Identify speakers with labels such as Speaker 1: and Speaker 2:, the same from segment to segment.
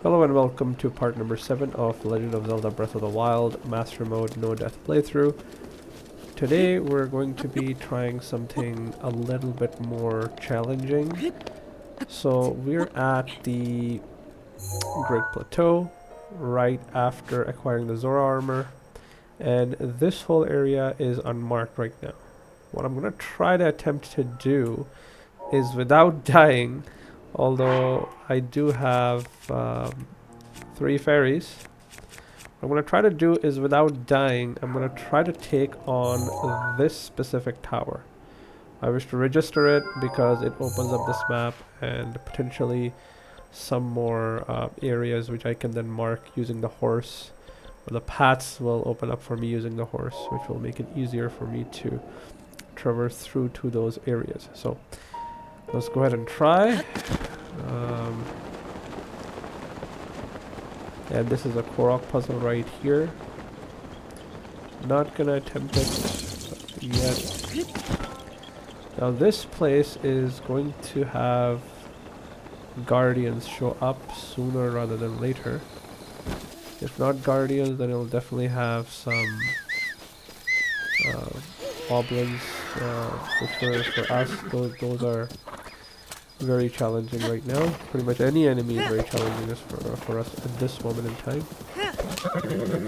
Speaker 1: Hello and welcome to part number 7 of Legend of Zelda Breath of the Wild Master Mode No Death playthrough. Today we're going to be trying something a little bit more challenging. So we're at the Great Plateau right after acquiring the Zora armor, and this whole area is unmarked right now. What I'm going to try to attempt to do is, without dying, although I do have 3 fairies, what I'm going to try to do is, without dying, I'm going to try to take on this specific tower. I wish to register it because it opens up this map and potentially some more areas which I can then mark using the horse. Or the paths will open up for me using the horse, which will make it easier for me to traverse through to those areas. So let's go ahead and try. And this is a Korok puzzle right here. Not gonna attempt it yet. Now this place is going to have guardians show up sooner rather than later. If not guardians, then it'll definitely have some goblins, which for us, those are very challenging right now. Pretty much any enemy is very challenging for us at this moment in time.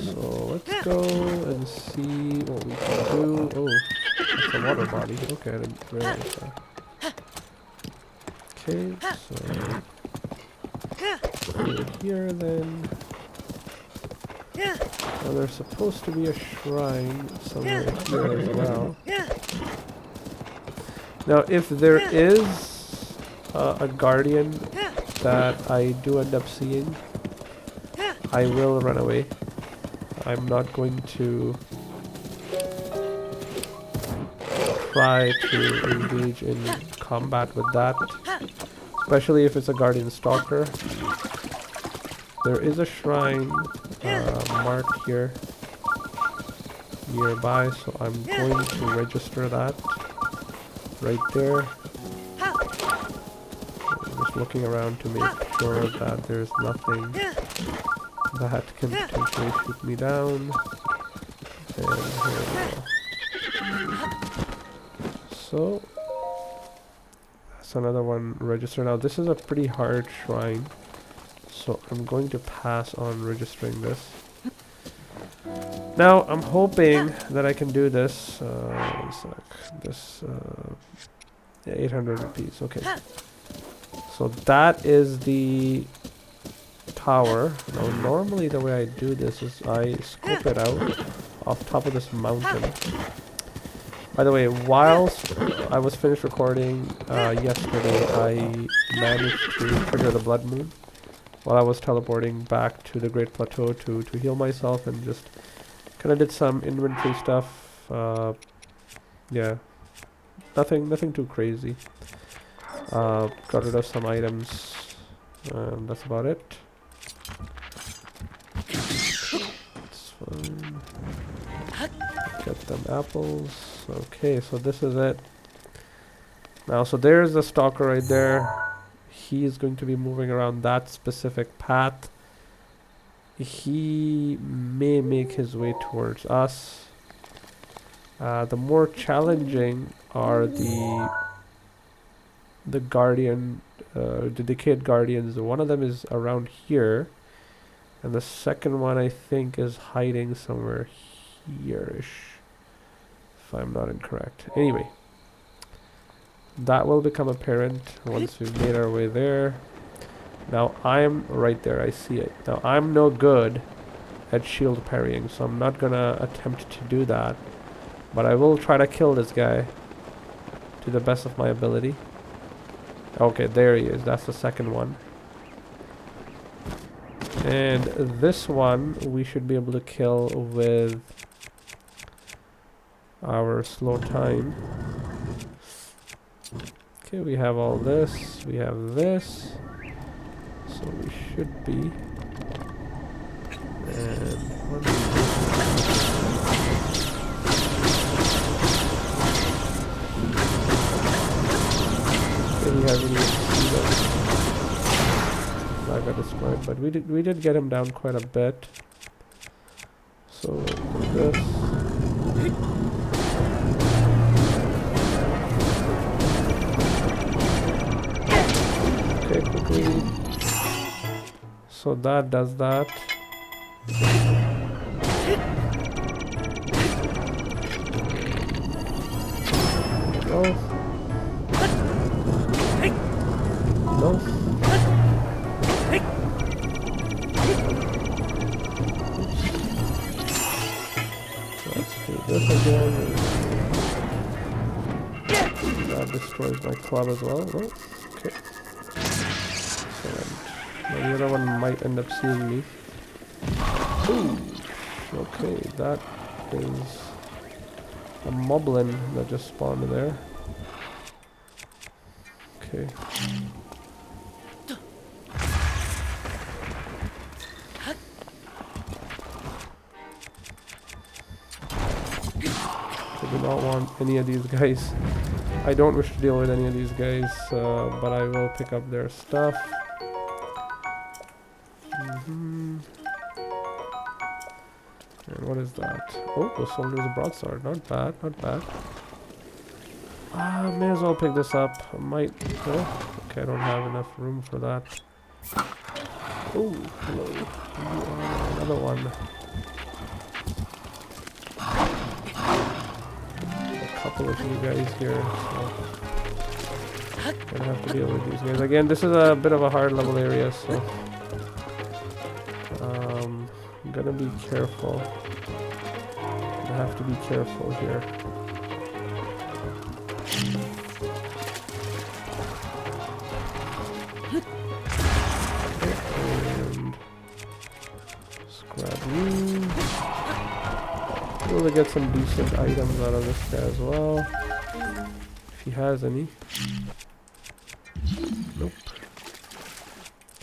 Speaker 1: So let's go and see what we can do. Oh, it's a water body. Okay, I didn't realize that. Okay, so here then. Now there's supposed to be a shrine somewhere here as well. Now if there is a guardian that I do end up seeing, I will run away. I'm not going to try to engage in combat with that, especially if it's a guardian stalker. There is a shrine marked here nearby, so I'm going to register that right there. Just looking around to make sure that there's nothing that can potentially shoot me down. And here we go. So that's another one registered. Now this is a pretty hard shrine, so I'm going to pass on registering this. Now I'm hoping that I can do this. One sec. This 800 rupees. Okay. So that is the tower. Now normally the way I do this is I scope it out off top of this mountain. By the way, whilst I was finished recording yesterday, I managed to trigger the blood moon while I was teleporting back to the Great Plateau to heal myself, and just kind of did some inventory stuff. Yeah, nothing too crazy. Got rid of some items, and that's about it. That's fine. Get them apples. Okay, so this is it. Now, so there's the stalker right there. He is going to be moving around that specific path. He may make his way towards us. The more challenging are the guardian, the decayed guardians. One of them is around here, and the second one I think is hiding somewhere here-ish, if I'm not incorrect. Anyway, that will become apparent once we've made our way there. Now I'm right there, I see it. Now I'm no good at shield parrying, so I'm not gonna attempt to do that, but I will try to kill this guy to the best of my ability. Okay, there he is. That's the second one. And this one we should be able to kill with our slow time. Okay, we have all this. We have this. So we should be. And he hasn't even seen us. got destroyed, but we did get him down quite a bit. So do this. Okay, quickly. So that does that. No. No. Let's do this again. That destroys my club as well. No? Okay. Excellent. Now the other one might end up seeing me. Ooh. Okay, that is a moblin that just spawned there. Okay. I do not want any of these guys. I don't wish to deal with any of these guys, but I will pick up their stuff. And what is that? Oh, the soldier's broadsword. Not bad, not bad. May as well pick this up. I might. No? Okay, I don't have enough room for that. Oh, hello. Another one. A couple of you guys here. So gonna have to deal with these guys. Again, this is a bit of a hard level area, so I'm gonna be careful. I have to be careful here. And scrap you. We'll get some decent items out of this guy as well. If he has any. Nope.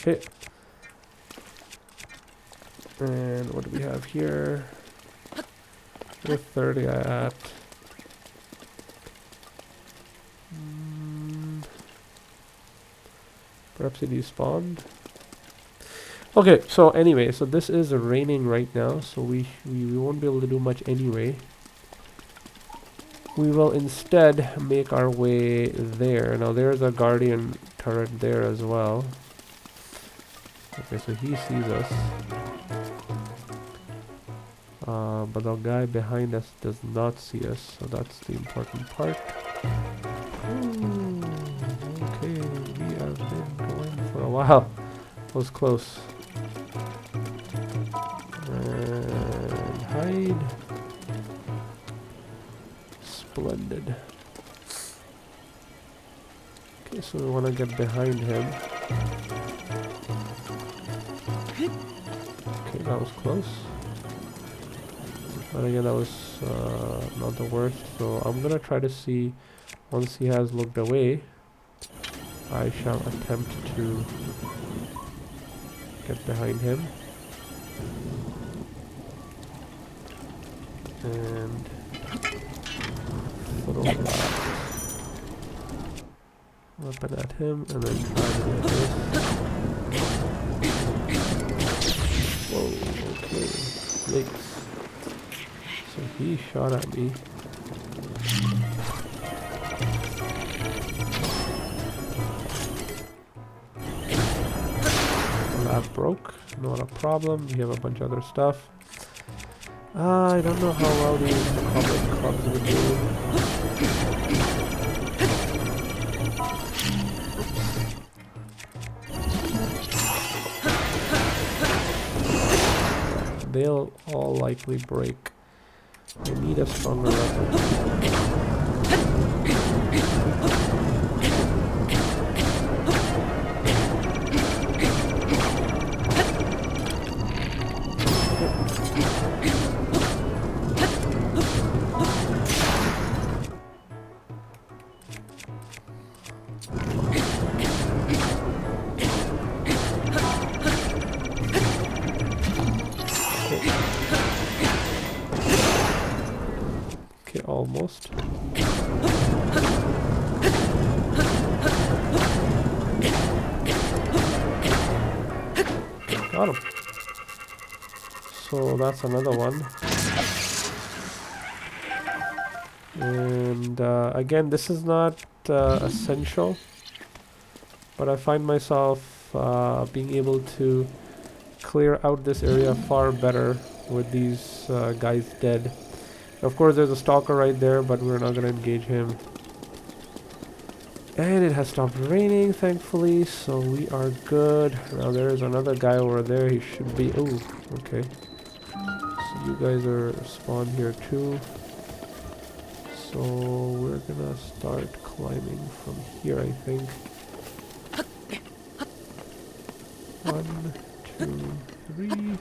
Speaker 1: Okay. And what do we have here? With 30 at. Perhaps it despawned. Okay, so anyway, so this is raining right now, so we won't be able to do much anyway. We will instead make our way there. Now there's a guardian turret there as well. Okay, so he sees us. But the guy behind us does not see us, so that's the important part. Ooh, okay, we have been going for a while. That was close. And hide. Splendid. Okay, so we want to get behind him. Okay, that was close. But again, that was not the worst. So I'm gonna try to see, once he has looked away, I shall attempt to get behind him. And throw that weapon at him, and then try to do this. Whoa, okay. Yikes. So he shot at me. That broke. Not a problem. We have a bunch of other stuff. I don't know how well these public clubs would do. They'll all likely break. I need a stronger weapon. Almost. Got him. So that's another one. And again, this is not essential, but I find myself being able to clear out this area far better with these guys dead. Of course, there's a stalker right there, but we're not going to engage him. And it has stopped raining, thankfully, so we are good. Now there's another guy over there. He should be... Oh, okay. So you guys are spawned here too. So we're gonna start climbing from here, I think. 1, 2, 3.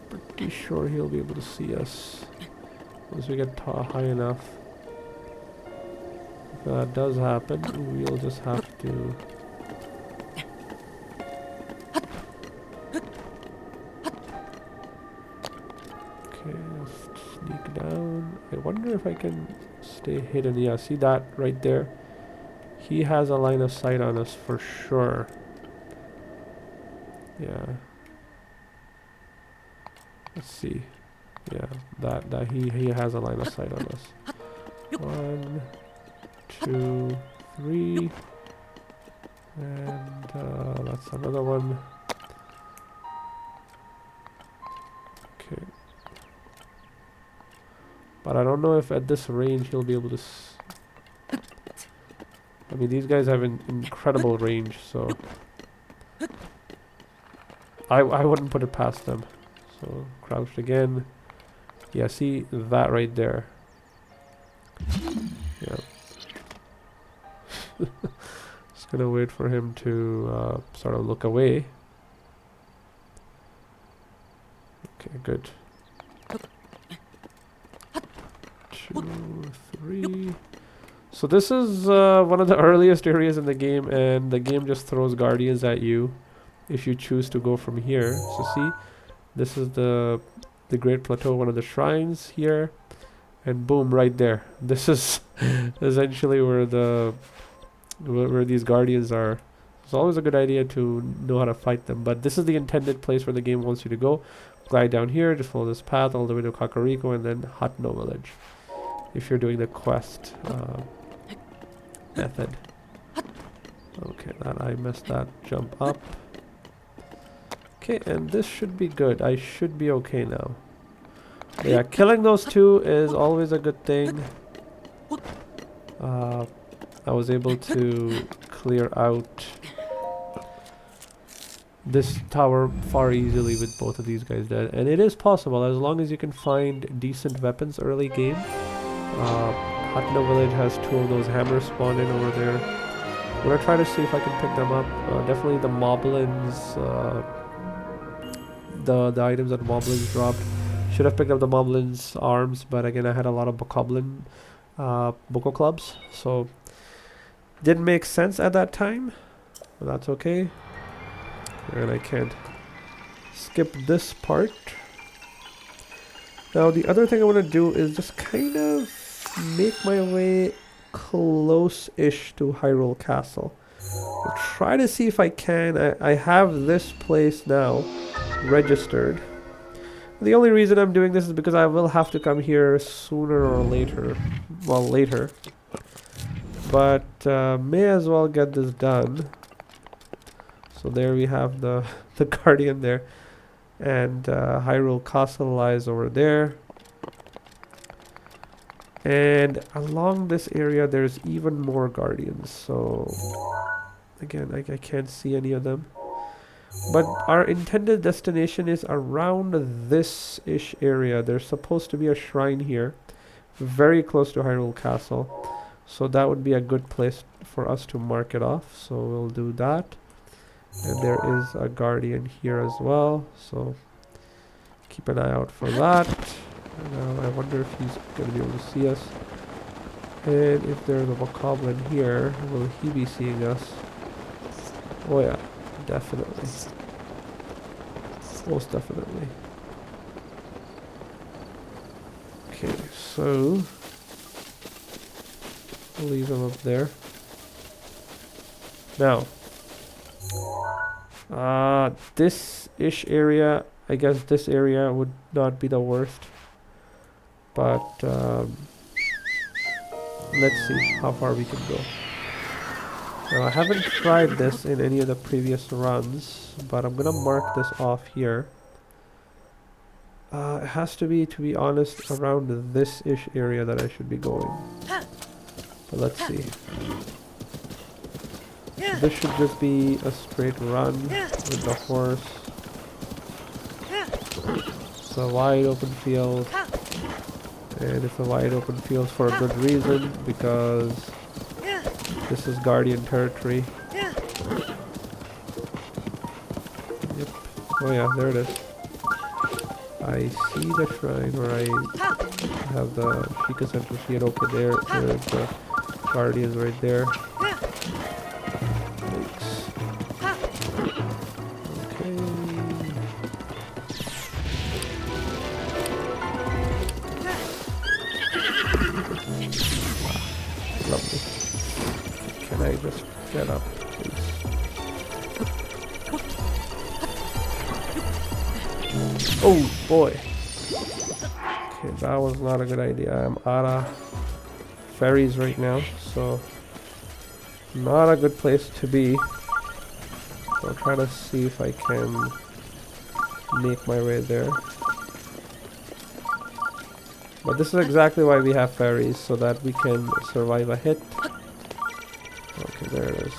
Speaker 1: Pretty sure he'll be able to see us once we get high enough. If that does happen, we'll just have to... Okay, let's sneak down. I wonder if I can stay hidden. Yeah, see that right there? He has a line of sight on us for sure. Yeah. Let's see. Yeah, that he has a line of sight on us. 1, 2, 3, and that's another one. Okay, but I don't know if at this range he'll be able to. I mean, these guys have an incredible range, so I wouldn't put it past them. So crouched again. Yeah, see that right there. Yeah. Just gonna wait for him to sort of look away. Okay, good. 2, 3. So this is one of the earliest areas in the game, and the game just throws guardians at you if you choose to go from here. So see, this is the Great Plateau, one of the shrines here, and boom, right there. This is essentially where where these guardians are. It's always a good idea to know how to fight them, but this is the intended place where the game wants you to go. Glide down here, just follow this path all the way to Kakariko, and then Hut No Village if you're doing the quest method. Okay, I missed that jump up. Okay, and this should be good. I should be okay now. Yeah, killing those two is always a good thing. I was able to clear out this tower far easily with both of these guys dead. And it is possible, as long as you can find decent weapons early game. Hatno Village has 2 of those hammers spawned in over there. I'm gonna try to see if I can pick them up. Definitely the moblins, the items that moblins dropped. Should have picked up the moblins arms, but again I had a lot of bokoblin boko clubs, so didn't make sense at that time, but that's okay. And I can't skip this part. Now the other thing I want to do is just kind of make my way close-ish to Hyrule Castle. I'll try to see if I can. I have this place now registered. The only reason I'm doing this is because I will have to come here sooner or later. Well, later. But may as well get this done. So there we have the Guardian there. And Hyrule Castle lies over there. And along this area there's even more Guardians. So again, I can't see any of them. But our intended destination is around this-ish area. There's supposed to be a shrine here, very close to Hyrule Castle. So that would be a good place for us to mark it off. So we'll do that. And there is a guardian here as well. So keep an eye out for that. I wonder if he's going to be able to see us. And if there's a bokoblin here, will he be seeing us? Oh yeah. Definitely. Most definitely. Okay, so I'll leave him up there. Now, This-ish area, I guess this area would not be the worst. But let's see how far we can go. Now I haven't tried this in any of the previous runs, but I'm gonna mark this off here. It has to be honest, around this-ish area that I should be going. But let's see. This should just be a straight run with the horse. It's a wide open field. And it's a wide open field for a good reason, because this is Guardian territory. Yep. Oh yeah, there it is. I see the shrine where I have the Sheikah Central Shield open there. There's the Guardians right there. Thanks. Okay. Lovely. Can I just get up, please? Oh boy. Okay, that was not a good idea. I'm out of ferries right now, so not a good place to be. So I'll try to see if I can make my way there. But this is exactly why we have ferries, so that we can survive a hit. Okay, there it is.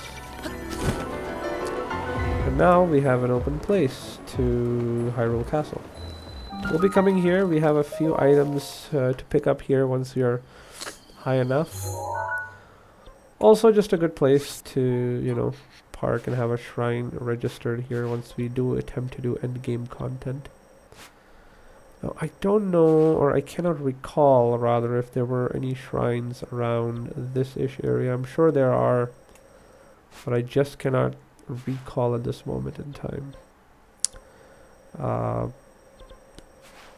Speaker 1: And now we have an open place to Hyrule Castle. We'll be coming here. We have a few items to pick up here once we are high enough. Also just a good place to, you know, park and have a shrine registered here once we do attempt to do endgame content. Now, I don't know, or I cannot recall, rather, if there were any shrines around this-ish area. I'm sure there are, but I just cannot recall at this moment in time.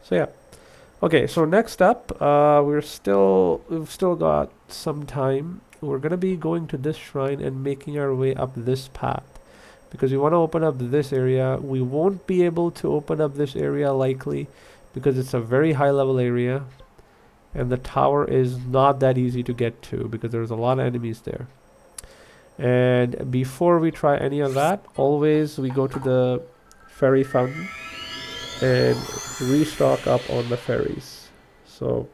Speaker 1: So yeah. Okay, so next up, we've still got some time. We're gonna be going to this shrine and making our way up this path, because we want to open up this area. We won't be able to open up this area likely, because it's a very high level area, and the tower is not that easy to get to because there's a lot of enemies there. And before we try any of that, always we go to the ferry fountain and restock up on the ferries. So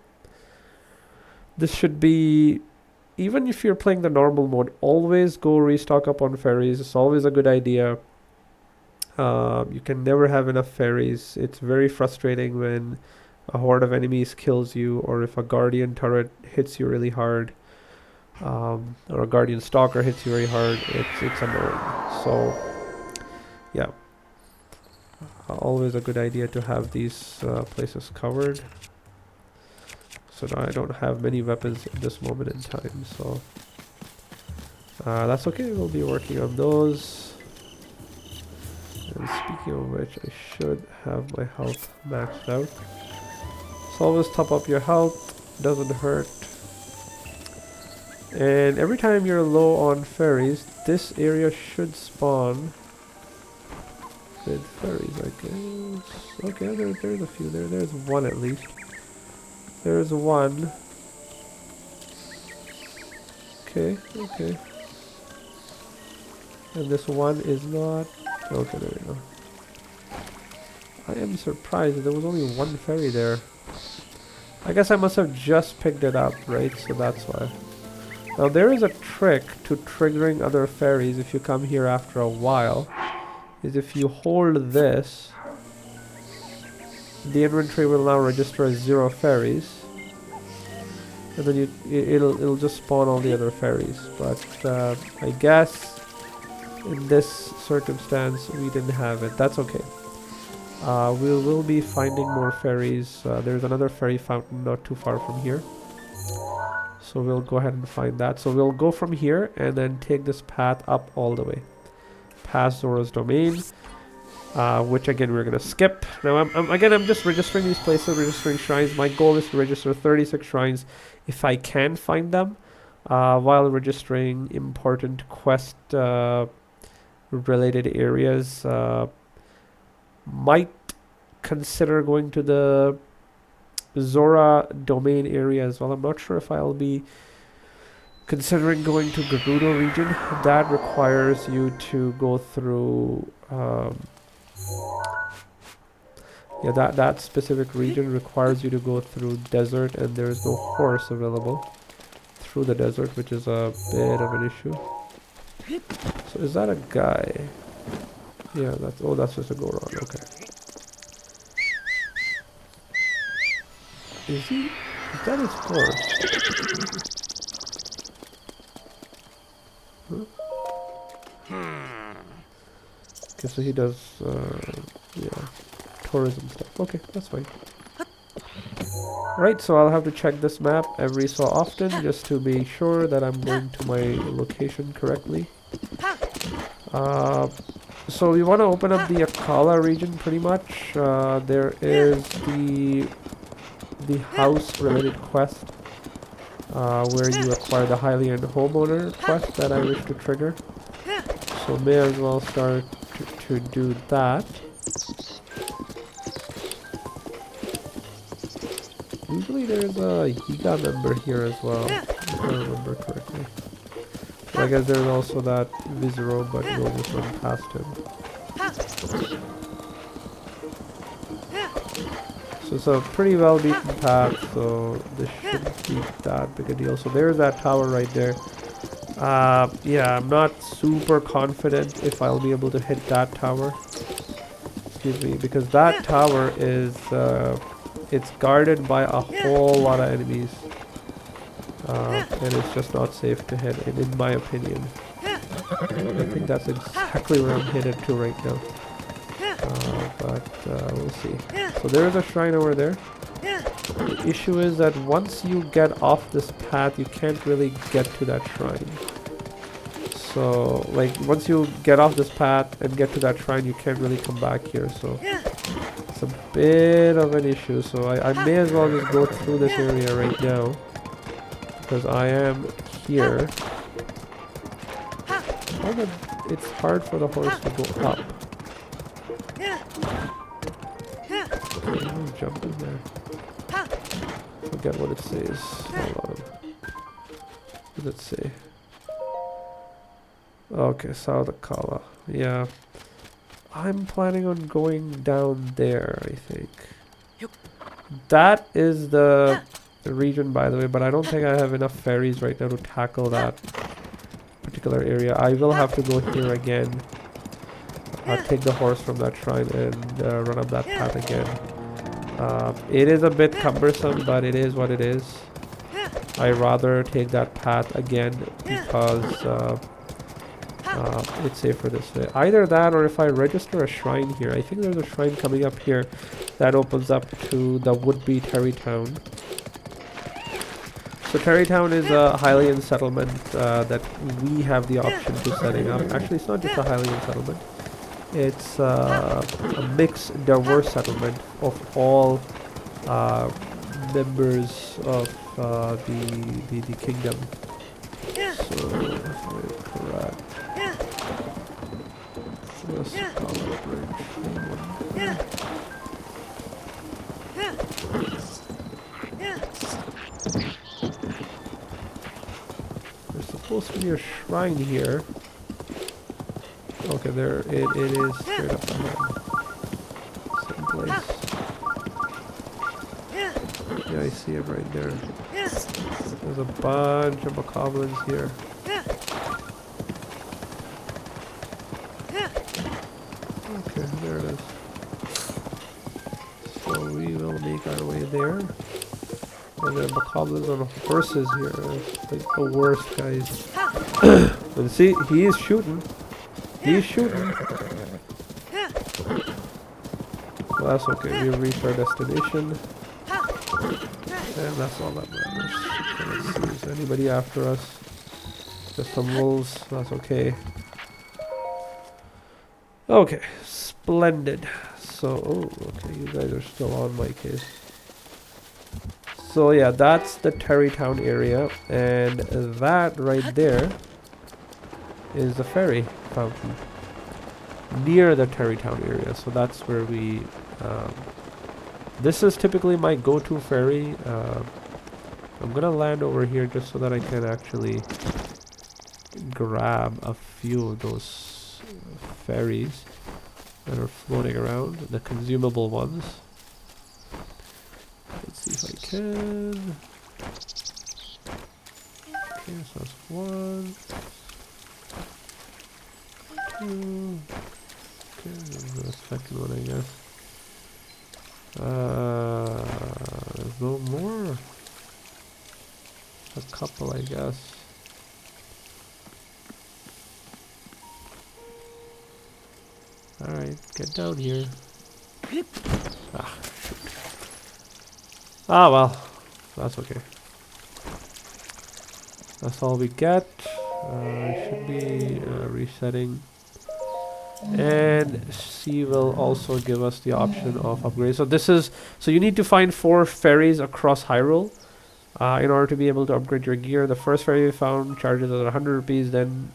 Speaker 1: this should be, even if you're playing the normal mode, always go restock up on ferries. It's always a good idea. You can never have enough ferries. It's very frustrating when a horde of enemies kills you, or if a guardian turret hits you really hard, or a guardian stalker hits you very hard. It's annoying. So yeah, always a good idea to have these places covered. So now I don't have many weapons at this moment in time, so that's okay. We'll be working on those. And speaking of which, I should have my health maxed out. So always top up your health, doesn't hurt. And every time you're low on ferries, this area should spawn with ferries, I guess. Okay, there's a few there. There's one at least. There's one. Okay, okay. And this one is not... Okay, there we go. I am surprised that there was only one ferry there. I guess I must have just picked it up, right? So that's why. Now there is a trick to triggering other ferries if you come here after a while. Is if you hold this, the inventory will now register as 0 ferries. And then it'll just spawn all the other ferries. But I guess in this circumstance we didn't have it. That's okay. We will be finding more ferries. There's another ferry fountain not too far from here, so we'll go ahead and find that. So we'll go from here and then take this path up all the way past Zora's domain, which again we're gonna skip. Now I'm just registering these places, registering shrines. My goal is to register 36 shrines if I can find them, while registering important quest related areas. Might consider going to the Zora domain area as well. I'm not sure if I'll be considering going to Gerudo region. That requires you to go through yeah, that specific region requires you to go through desert, and there is no horse available through the desert, which is a bit of an issue. So is that a guy? Yeah, that's just a Goron. Okay. Is that his horse? Huh? Okay, so he does, yeah, tourism stuff. Okay, that's fine. Right, so I'll have to check this map every so often just to be sure that I'm going to my location correctly. So we want to open up the Akala region pretty much. There is the house related quest where you acquire the Hylian homeowner quest that I wish to trigger. So may as well start to do that. Usually there's a Yiga member here as well, if I remember correctly. I guess there's also that Vizero, but we'll just run past him. So it's a pretty well beaten path, so this shouldn't be that big a deal. So there's that tower right there. Yeah, I'm not super confident if I'll be able to hit that tower. Excuse me, because that tower is it's guarded by a whole lot of enemies. And it's just not safe to hit, in my opinion. I think that's exactly where I'm headed to right now. But we'll see. So there is a shrine over there. The issue is that once you get off this path, you can't really get to that shrine. So, like, once you get off this path and get to that shrine, you can't really come back here. So it's a bit of an issue. So I may as well just go through this area right now, because I am here. It's hard for the horse to go up. Okay, let me jump in there. Forget what it says. Hold on. What does it say? Okay, South Akala. Yeah. I'm planning on going down there, I think. That is the region, by the way, but I don't think I have enough ferries right now to tackle that particular area. I will have to go here again. Take the horse from that shrine and run up that path again. It is a bit cumbersome, but it is what it is. I rather take that path again because it's safer this way. Either that, or if I register a shrine here. I think there's a shrine coming up here that opens up to the would-be Terrytown. So Terrytown is a Hylian settlement that we have the option to setting up. Actually, it's not just a Hylian settlement. It's a mixed diverse settlement of all members of the kingdom. So, if I'm correct. Just there's supposed to be a shrine here. Okay, there it is straight up ahead. Same place. Yeah, I see it right there. There's a bunch of bokoblins here. Okay, there it is. So we will make our way there. And then bokoblins on horses here. It's like the worst, guys. And see, he is shooting. He's shooting. Well, that's okay. We've reached our destination. And that's all that matters. Okay, let's see. Is there anybody after us? Just some wolves. That's okay. Okay. Splendid. So, oh, okay. You guys are still on my case. So, yeah, that's the Terrytown area. And that right there is the ferry fountain. near the Terrytown area. So that's where we... this is typically my go-to ferry. I'm gonna land over here just so that I can actually grab a few of those ferries that are floating around, the consumable ones. Let's see if I can. Okay, so that's 1, 2. Okay, there's a second one, I guess. There's no more. A couple, I guess. Alright, get down here. Ah, shoot. Ah, well, that's okay. That's all we get. Should be resetting. And C will also give us the option of upgrade. So this is, so you need to find 4 ferries across Hyrule in order to be able to upgrade your gear. The first ferry we found charges us 100 rupees. Then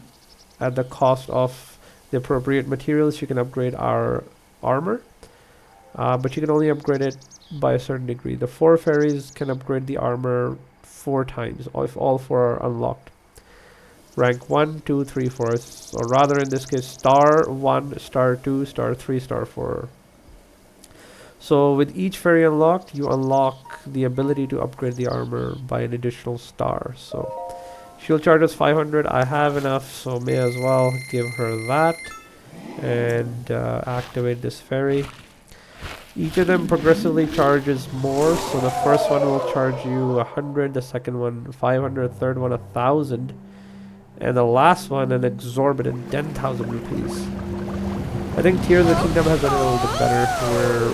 Speaker 1: at the cost of the appropriate materials, you can upgrade our armor. But you can only upgrade it by a certain degree. The 4 ferries can upgrade the armor 4 times, if all 4 are unlocked. Rank 1, 2, 3, 4, or rather in this case, star 1, star 2, star 3, star 4. So with each ferry unlocked, you unlock the ability to upgrade the armor by an additional star. So she'll charge us 500. I have enough, so may as well give her that and activate this ferry. Each of them progressively charges more. So the first one will charge you 100, the second one 500, third one 1,000. And the last one, an exorbitant 10,000 rupees. I think Tears of the Kingdom has done it a little bit better, where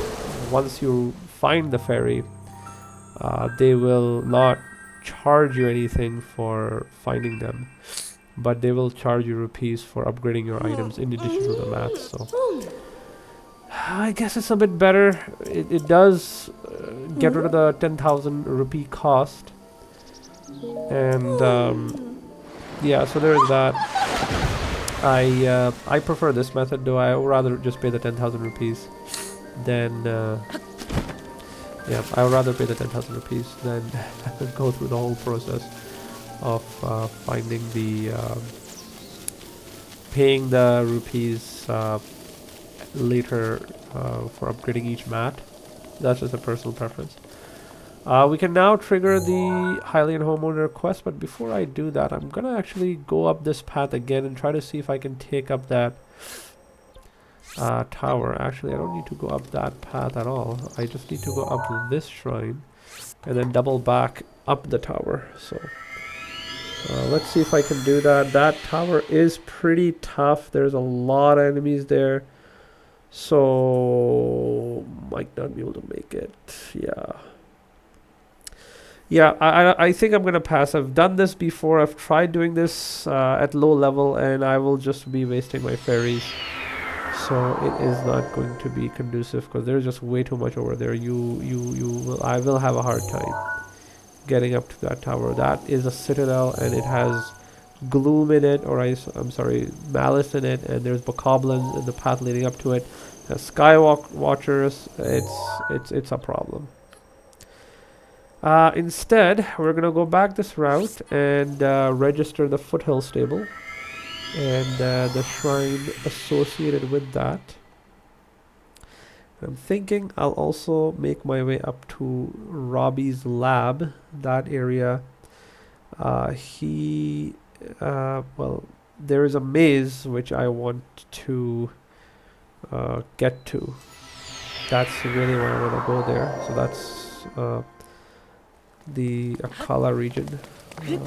Speaker 1: once you find the ferry, they will not charge you anything for finding them, but they will charge you rupees for upgrading your items in addition to the mats. So I guess it's a bit better. It does get rid of the 10,000 rupee cost, and yeah, so there's that. I prefer this method, though. I would rather just pay the 10,000 rupees than yeah, I would rather pay the 10,000 rupees than go through the whole process of finding the paying the rupees later for upgrading each mat. That's just a personal preference. We can now trigger the Hylian Homeowner quest, but before I do that, I'm gonna actually go up this path again and try to see if I can take up that tower. Actually, I don't need to go up that path at all. I just need to go up this shrine and then double back up the tower. So let's see if I can do that. That tower is pretty tough. There's a lot of enemies there, so might not be able to make it. Yeah, I think I'm gonna pass. I've done this before. I've tried doing this at low level, and I will just be wasting my ferries. So it is not going to be conducive because there's just way too much over there. I will have a hard time getting up to that tower. That is a citadel, and it has gloom in it, or I'm sorry, malice in it, and there's bokoblins in the path leading up to it. Skywalk watchers. It's a problem. Instead, we're gonna go back this route and register the foothill stable and the shrine associated with that. I'm thinking I'll also make my way up to Robbie's lab, that area. Well, there is a maze which I want to get to. That's really why I want to go there. So that's the Akala region. I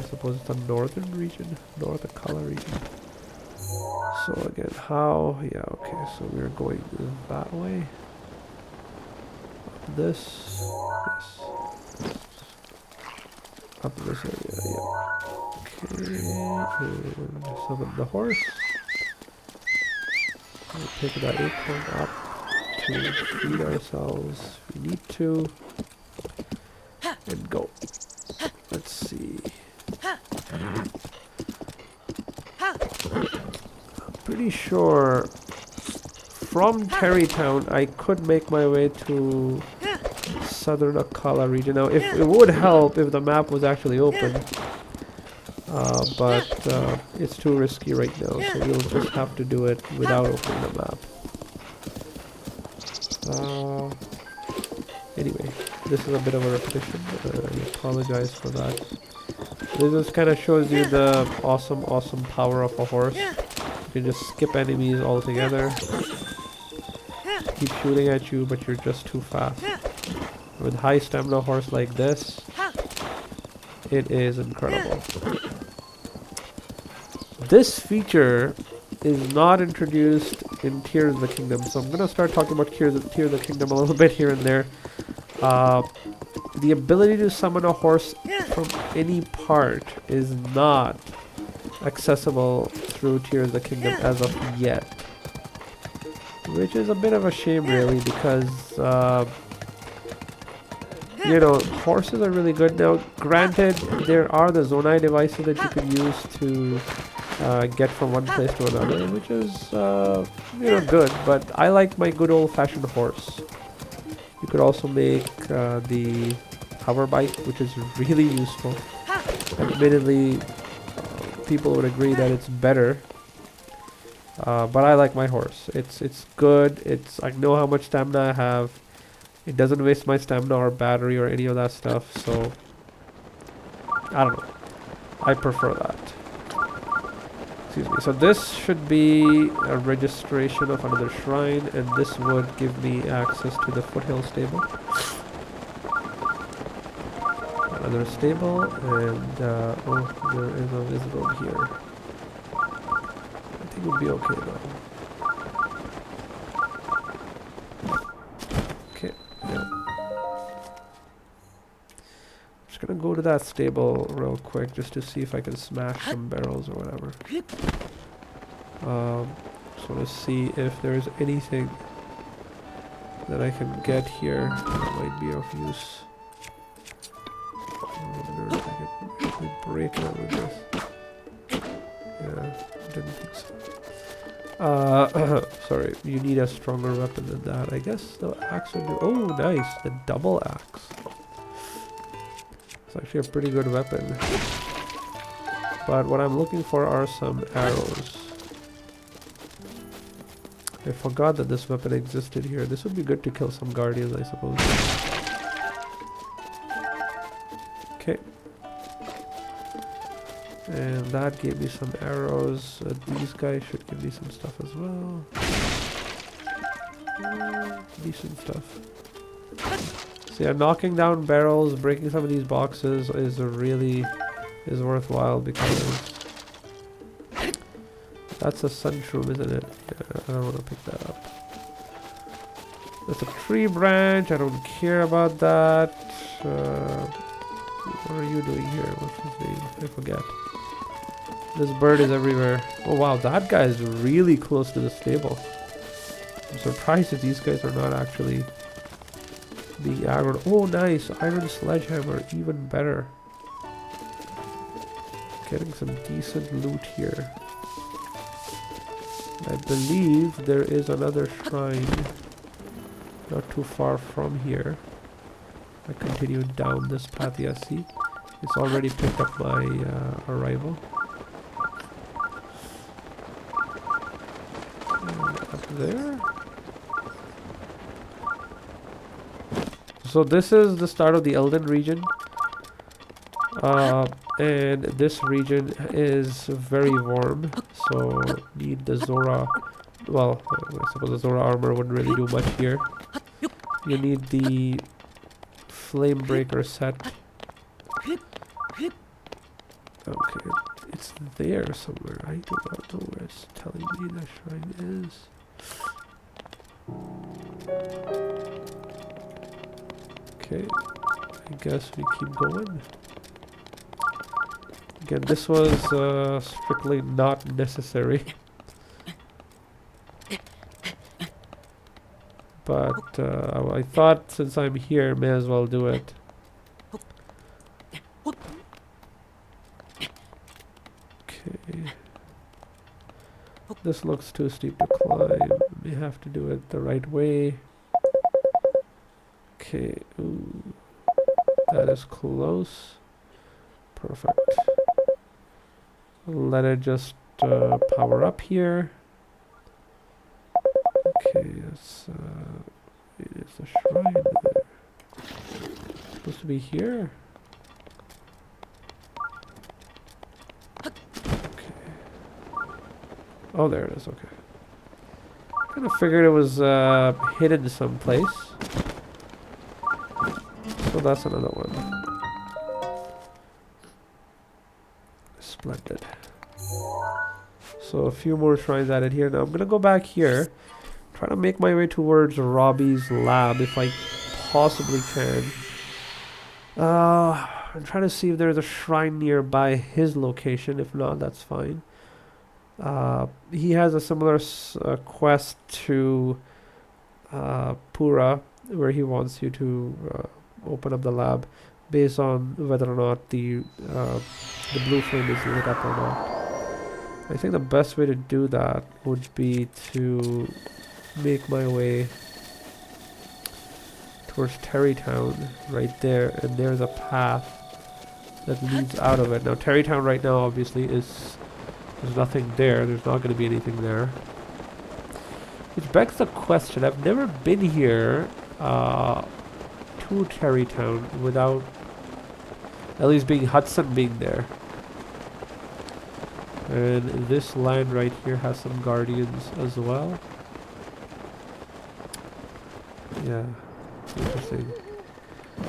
Speaker 1: suppose it's the northern region, North Akala region. So again, how? Yeah, okay, so we're going that way. Up this. Yes. Up this area, yeah. Okay, and summon the horse. We'll pick that acorn up to feed ourselves. We need to. And go. Let's see. I'm pretty sure from Terrytown, I could make my way to Southern Akala region. Now, if it would help if the map was actually open, but it's too risky right now, so we'll just have to do it without opening the map. Anyway, this is a bit of a repetition. I apologize for that. This just kind of shows you the awesome power of a horse. You can just skip enemies altogether. Keep shooting at you, but you're just too fast. With high stamina horse like this, it is incredible. This feature is not introduced in Tears of the Kingdom, so I'm gonna start talking about Tears of the Kingdom a little bit here and there. The ability to summon a horse from any part is not accessible through Tears of the Kingdom as of yet, which is a bit of a shame, really, because you know, horses are really good. Now, granted, there are the Zonai devices that you can use to get from one place to another, which is you know, good, but I like my good old-fashioned horse. You could also make the hover bike, which is really useful. Admittedly, people would agree that it's better, but I like my horse. It's good. I know how much stamina I have. It doesn't waste my stamina or battery or any of that stuff, so I don't know. I prefer that. Excuse me. So this should be a registration of another shrine, and this would give me access to the foothill stable. Another stable, and oh, there is a visitor here. I think we'll be okay though. Okay, yeah. Just gonna go to that stable real quick just to see if I can smash some barrels or whatever. So let's see if there's anything that I can get here that might be of use. I wonder if I can actually break it with this. Yeah, didn't think so. Sorry, you need a stronger weapon than that. I guess the axe would do. Oh, nice, the double axe. It's actually a pretty good weapon. But what I'm looking for are some arrows. I forgot that this weapon existed here. This would be good to kill some guardians, I suppose. Okay. And that gave me some arrows. These guys should give me some stuff as well. Decent stuff. So yeah, knocking down barrels, breaking some of these boxes is worthwhile because that's a sunshroom, isn't it? Yeah, I don't want to pick that up. That's a tree branch. I don't care about that. What are you doing here? What's his name? I forget. This bird is everywhere. Oh wow, that guy is really close to the stable. I'm surprised that these guys are not actually being aggroed. Oh nice, iron sledgehammer, even better. Getting some decent loot here. I believe there is another shrine not too far from here. I continue down this path. Yeah, see? It's already picked up my arrival. Up there. So this is the start of the Elden region. And this region is very warm, so need the Zora. Well, I suppose the Zora armor wouldn't really do much here. You need the flame breaker set. Okay, it's there somewhere. I do not know where it's telling me the shrine is. Okay, I guess we keep going. Again, this was strictly not necessary. But I thought since I'm here, may as well do it. Okay. This looks too steep to climb. We have to do it the right way. Okay, ooh, that is close. Perfect. Let it just power up here. Okay, it's a shrine there. Supposed to be here? Okay. Oh, there it is, okay. Kind of figured it was hidden someplace. So that's another one. Splendid. So a few more shrines added here. Now I'm gonna go back here, try to make my way towards Robbie's lab if I possibly can. I'm trying to see if there's a shrine nearby his location. If not, that's fine. He has a similar quest to Pura, where he wants you to open up the lab based on whether or not the blue flame is lit up or not. I think the best way to do that would be to make my way towards Terrytown right there, and there's a path that leads out of it. Now Terrytown right now obviously there's nothing there, there's not going to be anything there. Which begs the question, I've never been here to Terrytown without at least Hudson being there. And this land right here has some guardians as well. Yeah, interesting.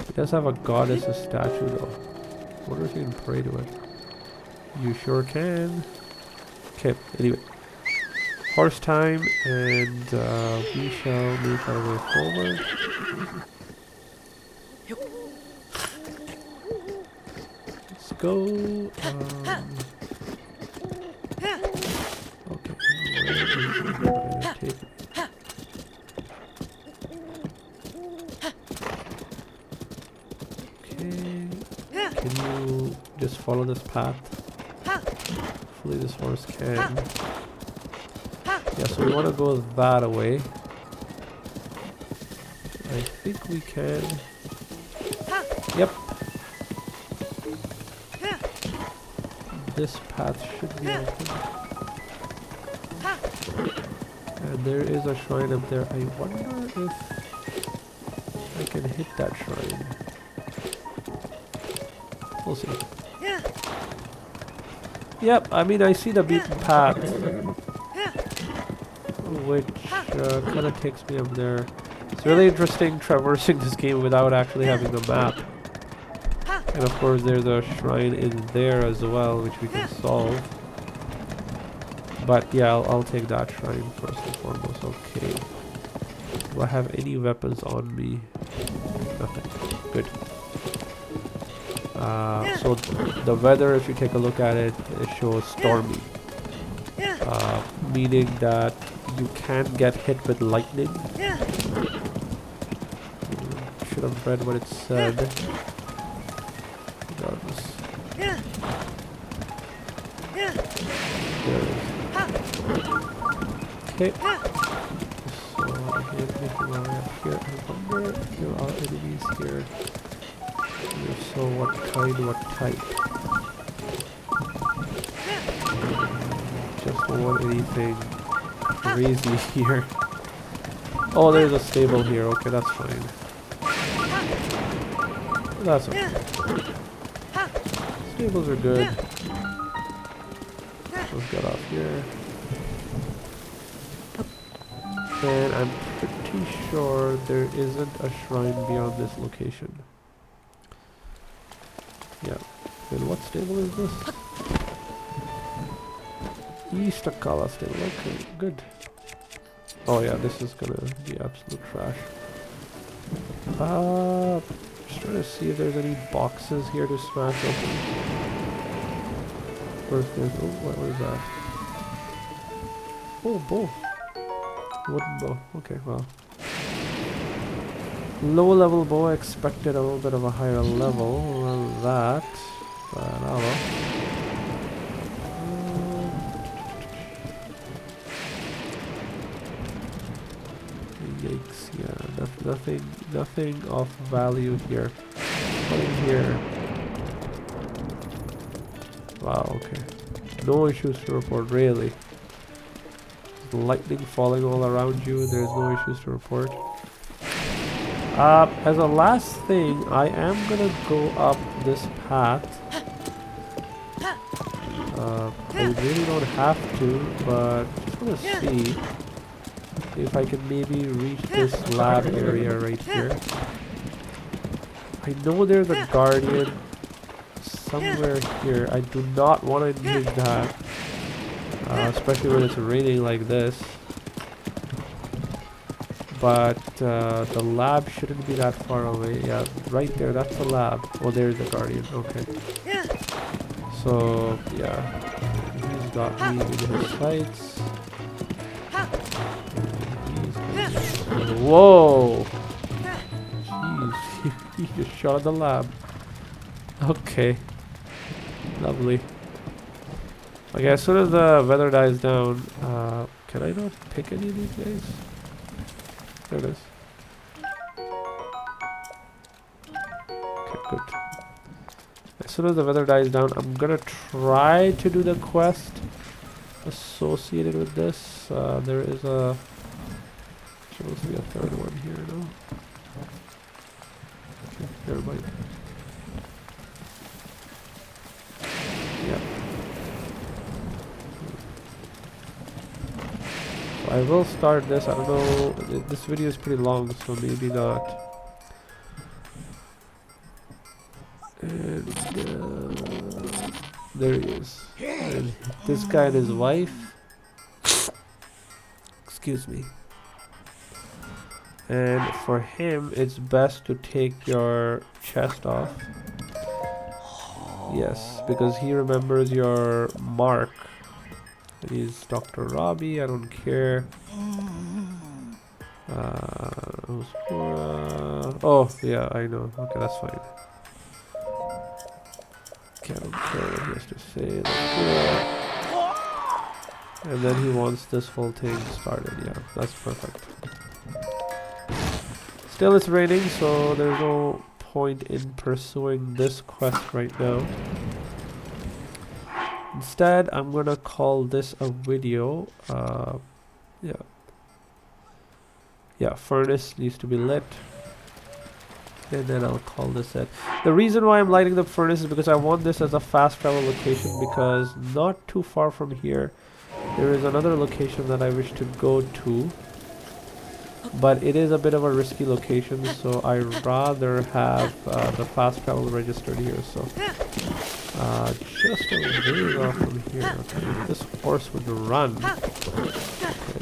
Speaker 1: It does have a goddess's statue though. I wonder if you can pray to it. You sure can. Okay, anyway. Horse time, and we shall make our way forward. Let's go. Okay, where is it gonna take me? Okay, can you just follow this path? Hopefully this horse can. Yeah, so we want to go that way. I think we can. Yep. This path should be open. And there is a shrine up there. I wonder if I can hit that shrine. We'll see. Yep, I mean I see the beaten path, which kind of takes me up there. It's really interesting traversing this game without actually having a map. And of course there's a shrine in there as well, which we can solve. But yeah, I'll take that shrine first and foremost. Okay. Do I have any weapons on me? Nothing. Good. So the weather, if you take a look at it, it shows stormy. Meaning that you can get hit with lightning. Should have read what it said. Regardless. There it is. Okay. So again, making my way up here. I wonder if there are enemies here. If so, what kind, what type? Just don't want anything crazy here. Oh, there's a stable here. Okay, that's fine. That's okay. Stables are good. Let's get off here. And I'm pretty sure there isn't a shrine beyond this location. Yeah. And what stable is this? East Akala stable. Okay, good. Oh yeah, this is gonna be absolute trash. Just trying to see if there's any boxes here to smash open. First there's, oh, what is that? Oh, bow. Wooden bow. Okay, well. Low level bow, I expected a little bit of a higher level. Well, that. But I don't know. Yikes, yeah, nothing of value here. What in here? Wow, okay. No issues to report, really. Lightning falling all around you, there's no issues to report. As a last thing, I am gonna go up this path. I really don't have to, but just wanna see if I can maybe reach this lab area right here. I know there's a guardian somewhere here. I do not want to engage that, especially when it's raining like this. But the lab shouldn't be that far away. Yeah, right there, that's the lab. Oh, there's the guardian. Okay. So, yeah. He's got me in his sights. Whoa! Jeez, he just shot at the lab. Okay. Lovely. Okay, as soon as the weather dies down, can I not pick any of these guys? There it is. Okay, good. As soon as the weather dies down, I'm gonna try to do the quest associated with this. There is a... supposed to be a third one here, no? Okay, never mind. Yeah. So I will start this. I don't know. This video is pretty long, so maybe not. And there he is. And this guy and his wife. Excuse me. And for him, it's best to take your chest off. Yes, because he remembers your mark. He's Dr. Robbie, I don't care. Oh, yeah, I know. Okay, that's fine. Okay, I don't care what he has to say. And then he wants this whole thing started. Yeah, that's perfect. Still, it's raining, so there's no point in pursuing this quest right now. Instead, I'm gonna call this a video. Yeah, furnace needs to be lit. And then I'll call this it. The reason why I'm lighting the furnace is because I want this as a fast travel location, because not too far from here, there is another location that I wish to go to. But it is a bit of a risky location, so I rather have the fast travel registered here. So just a ways off from here. Okay, if this horse would run. Okay,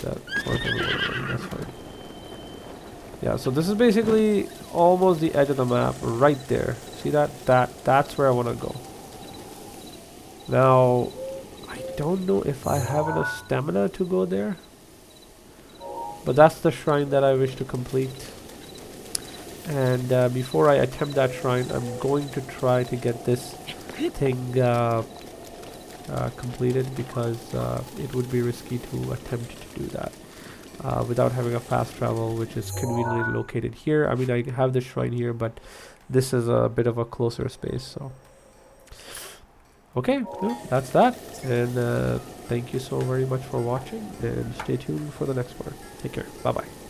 Speaker 1: that horse doesn't want to run. That's fine. Yeah, so this is basically almost the edge of the map, right there. See that? That's where I want to go. Now, I don't know if I have enough stamina to go there. But that's the shrine that I wish to complete. And before I attempt that shrine, I'm going to try to get this thing completed, because it would be risky to attempt to do that without having a fast travel, which is conveniently located here. I mean, I have the shrine here, but this is a bit of a closer space. So, okay, well, that's that. And thank you so very much for watching, and stay tuned for the next part. Take care. Bye-bye.